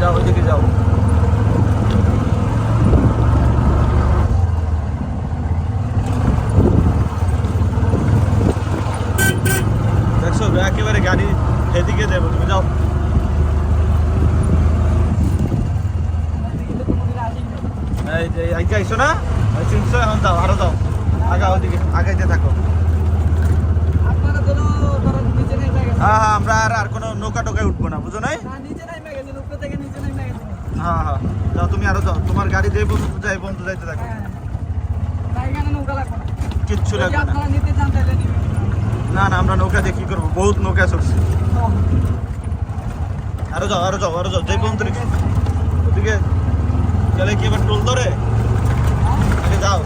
যাও ওইদিকে যাও। দেখছো একেবারে গাড়ি এদিকে যাবো, তুমি যাও। এই যে আইকে আইসো না, চিনছো, এখন যাও, আরো যাও, আগা ওইদিকে আগাইতে থাকো। হ্যাঁ হ্যাঁ, আমরা আর কোনো নৌকা টোকায় উঠবো না, বুঝো নাই? হ্যাঁ হ্যাঁ, যাও তুমি, আরো যাও, তোমার গাড়ি যে পর্যন্ত যাই পর্যন্ত যাইতে থাকো। কিচ্ছু লাগবে না। না না, আমরা নৌকা দিয়ে কি করবো, বহুত নৌকা চড়ছি। আরো যাও, আরো যাও, আরো যাও, যে পর্যন্ত ওদিকে গেলে কি এবার টোল ধরে? আগে যাও,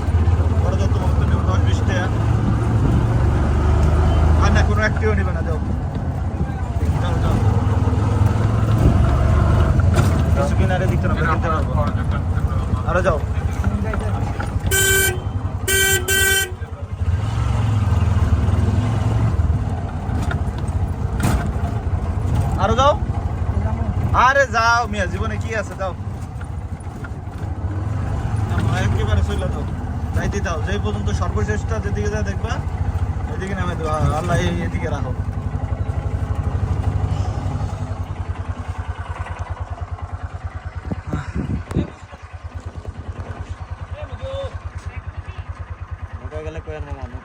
আরো যাও, তোমার তো নেব 10-20 টাকা। আর না, কোনো একটিও নেবে না, যাও যাও যাও। কিছু কিনারে দিতে না, কিনতে পারবো। আরো যাও। আরো যাও, আরে যাও মিয়া, জীবনে কি আছে, যাও। একেবারে চলে যাও, যাইতে দাও, যে পর্যন্ত সর্বশেষটা যেদিকে যা দেখবা ওইদিকে নামে দেবো। আল্লাহ এদিকে রাখো।